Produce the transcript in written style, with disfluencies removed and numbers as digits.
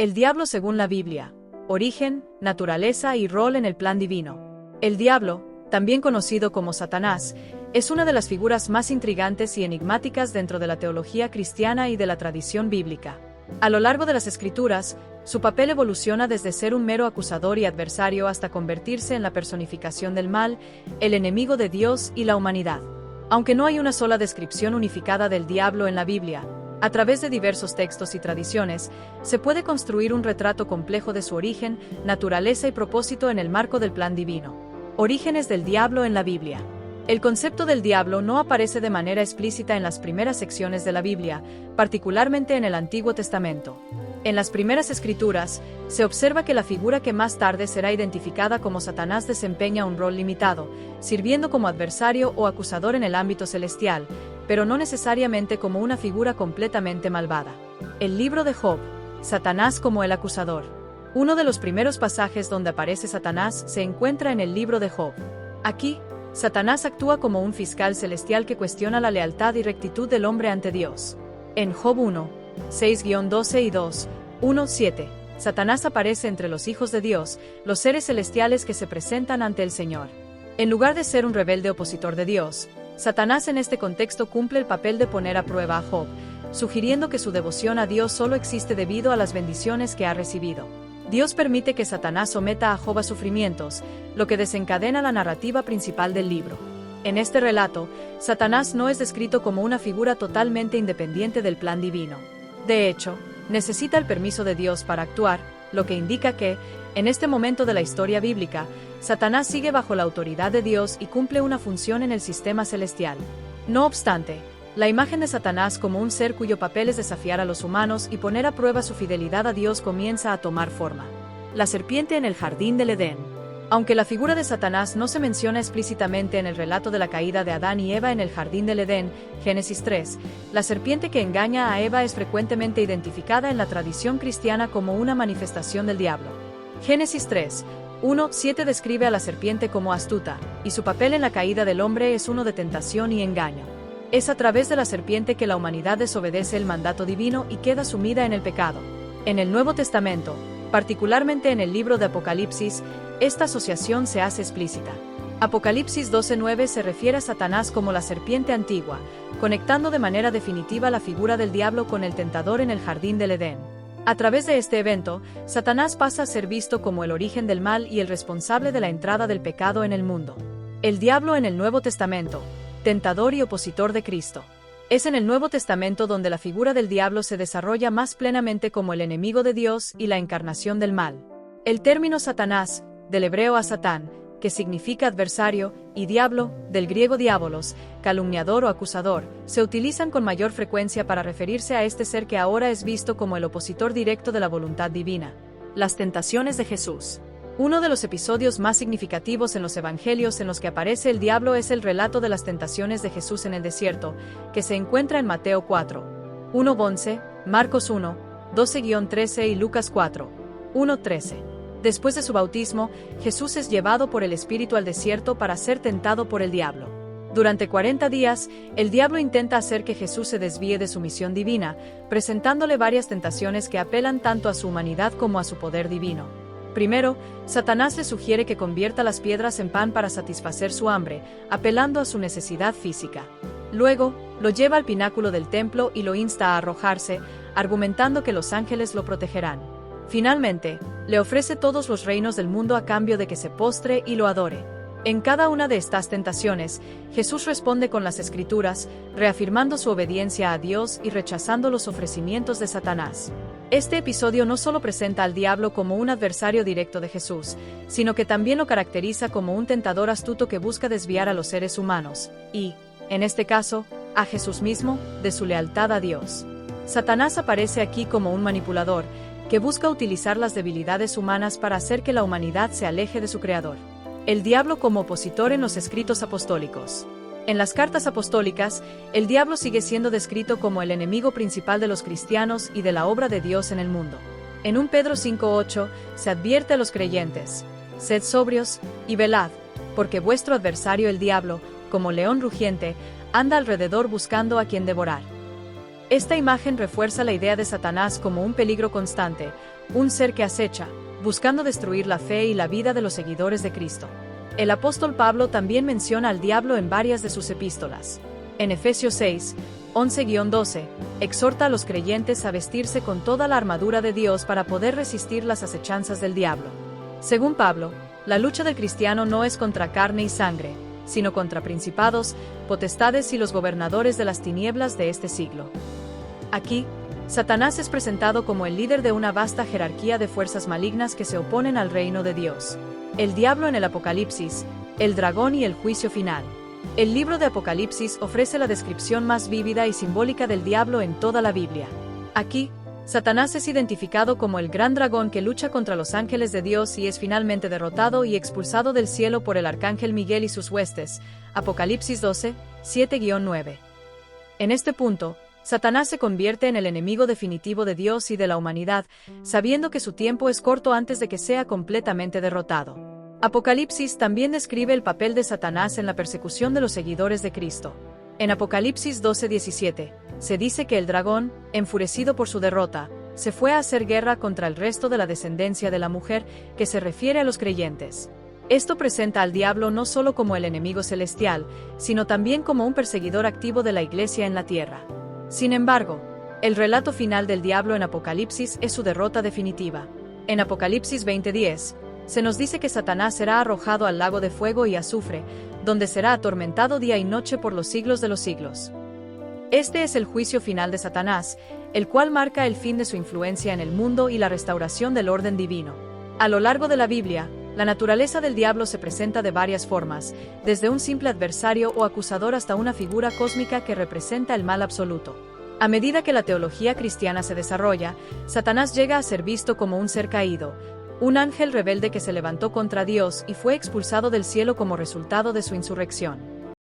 El diablo según la Biblia. Origen, naturaleza y rol en el plan divino. El diablo, también conocido como Satanás, es una de las figuras más intrigantes y enigmáticas dentro de la teología cristiana y de la tradición bíblica. A lo largo de las Escrituras, su papel evoluciona desde ser un mero acusador y adversario hasta convertirse en la personificación del mal, el enemigo de Dios y la humanidad. Aunque no hay una sola descripción unificada del diablo en la Biblia, a través de diversos textos y tradiciones, se puede construir un retrato complejo de su origen, naturaleza y propósito en el marco del plan divino. Orígenes del diablo en la Biblia. El concepto del diablo no aparece de manera explícita en las primeras secciones de la Biblia, particularmente en el Antiguo Testamento. En las primeras escrituras, se observa que la figura que más tarde será identificada como Satanás desempeña un rol limitado, sirviendo como adversario o acusador en el ámbito celestial, pero no necesariamente como una figura completamente malvada. El libro de Job. Satanás como el acusador. Uno de los primeros pasajes donde aparece Satanás se encuentra en el libro de Job. Aquí, Satanás actúa como un fiscal celestial que cuestiona la lealtad y rectitud del hombre ante Dios. En Job 1, 6-12 y 2, 1-7, Satanás aparece entre los hijos de Dios, los seres celestiales que se presentan ante el Señor. En lugar de ser un rebelde opositor de Dios, Satanás en este contexto cumple el papel de poner a prueba a Job, sugiriendo que su devoción a Dios solo existe debido a las bendiciones que ha recibido. Dios permite que Satanás someta a Job a sufrimientos, lo que desencadena la narrativa principal del libro. En este relato, Satanás no es descrito como una figura totalmente independiente del plan divino. De hecho, necesita el permiso de Dios para actuar, lo que indica que, en este momento de la historia bíblica, Satanás sigue bajo la autoridad de Dios y cumple una función en el sistema celestial. No obstante, la imagen de Satanás como un ser cuyo papel es desafiar a los humanos y poner a prueba su fidelidad a Dios comienza a tomar forma. La serpiente en el jardín del Edén. Aunque la figura de Satanás no se menciona explícitamente en el relato de la caída de Adán y Eva en el jardín del Edén, Génesis 3, la serpiente que engaña a Eva es frecuentemente identificada en la tradición cristiana como una manifestación del diablo. Génesis 3, 1-7 describe a la serpiente como astuta, y su papel en la caída del hombre es uno de tentación y engaño. Es a través de la serpiente que la humanidad desobedece el mandato divino y queda sumida en el pecado. En el Nuevo Testamento, particularmente en el libro de Apocalipsis, esta asociación se hace explícita. Apocalipsis 12:9 se refiere a Satanás como la serpiente antigua, conectando de manera definitiva la figura del diablo con el tentador en el jardín del Edén. A través de este evento, Satanás pasa a ser visto como el origen del mal y el responsable de la entrada del pecado en el mundo. El diablo en el Nuevo Testamento, tentador y opositor de Cristo. Es en el Nuevo Testamento donde la figura del diablo se desarrolla más plenamente como el enemigo de Dios y la encarnación del mal. El término Satanás, del hebreo a Satán, que significa adversario, y diablo, del griego diabolos, calumniador o acusador, se utilizan con mayor frecuencia para referirse a este ser que ahora es visto como el opositor directo de la voluntad divina. Las tentaciones de Jesús. Uno de los episodios más significativos en los evangelios en los que aparece el diablo es el relato de las tentaciones de Jesús en el desierto, que se encuentra en Mateo 4, 1-11, Marcos 1, 12-13 y Lucas 4, 1-13. Después de su bautismo, Jesús es llevado por el Espíritu al desierto para ser tentado por el diablo. Durante 40 días, el diablo intenta hacer que Jesús se desvíe de su misión divina, presentándole varias tentaciones que apelan tanto a su humanidad como a su poder divino. Primero, Satanás le sugiere que convierta las piedras en pan para satisfacer su hambre, apelando a su necesidad física. Luego, lo lleva al pináculo del templo y lo insta a arrojarse, argumentando que los ángeles lo protegerán. Finalmente, le ofrece todos los reinos del mundo a cambio de que se postre y lo adore. En cada una de estas tentaciones, Jesús responde con las Escrituras, reafirmando su obediencia a Dios y rechazando los ofrecimientos de Satanás. Este episodio no solo presenta al diablo como un adversario directo de Jesús, sino que también lo caracteriza como un tentador astuto que busca desviar a los seres humanos, y, en este caso, a Jesús mismo, de su lealtad a Dios. Satanás aparece aquí como un manipulador, que busca utilizar las debilidades humanas para hacer que la humanidad se aleje de su Creador. El diablo como opositor en los escritos apostólicos. En las cartas apostólicas, el diablo sigue siendo descrito como el enemigo principal de los cristianos y de la obra de Dios en el mundo. En 1 Pedro 5:8 se advierte a los creyentes: sed sobrios y velad, porque vuestro adversario el diablo, como león rugiente, anda alrededor buscando a quien devorar. Esta imagen refuerza la idea de Satanás como un peligro constante, un ser que acecha, buscando destruir la fe y la vida de los seguidores de Cristo. El apóstol Pablo también menciona al diablo en varias de sus epístolas. En Efesios 6, 11-12, exhorta a los creyentes a vestirse con toda la armadura de Dios para poder resistir las acechanzas del diablo. Según Pablo, la lucha del cristiano no es contra carne y sangre, sino contra principados, potestades y los gobernadores de las tinieblas de este siglo. Aquí, Satanás es presentado como el líder de una vasta jerarquía de fuerzas malignas que se oponen al reino de Dios. El diablo en el Apocalipsis, el dragón y el juicio final. El libro de Apocalipsis ofrece la descripción más vívida y simbólica del diablo en toda la Biblia. Aquí, Satanás es identificado como el gran dragón que lucha contra los ángeles de Dios y es finalmente derrotado y expulsado del cielo por el arcángel Miguel y sus huestes. Apocalipsis 12, 7-9. En este punto, Satanás se convierte en el enemigo definitivo de Dios y de la humanidad, sabiendo que su tiempo es corto antes de que sea completamente derrotado. Apocalipsis también describe el papel de Satanás en la persecución de los seguidores de Cristo. En Apocalipsis 12:17, se dice que el dragón, enfurecido por su derrota, se fue a hacer guerra contra el resto de la descendencia de la mujer, que se refiere a los creyentes. Esto presenta al diablo no solo como el enemigo celestial, sino también como un perseguidor activo de la iglesia en la tierra. Sin embargo, el relato final del diablo en Apocalipsis es su derrota definitiva. En Apocalipsis 20:10, se nos dice que Satanás será arrojado al lago de fuego y azufre, donde será atormentado día y noche por los siglos de los siglos. Este es el juicio final de Satanás, el cual marca el fin de su influencia en el mundo y la restauración del orden divino. A lo largo de la Biblia, la naturaleza del diablo se presenta de varias formas, desde un simple adversario o acusador hasta una figura cósmica que representa el mal absoluto. A medida que la teología cristiana se desarrolla, Satanás llega a ser visto como un ser caído, un ángel rebelde que se levantó contra Dios y fue expulsado del cielo como resultado de su insurrección.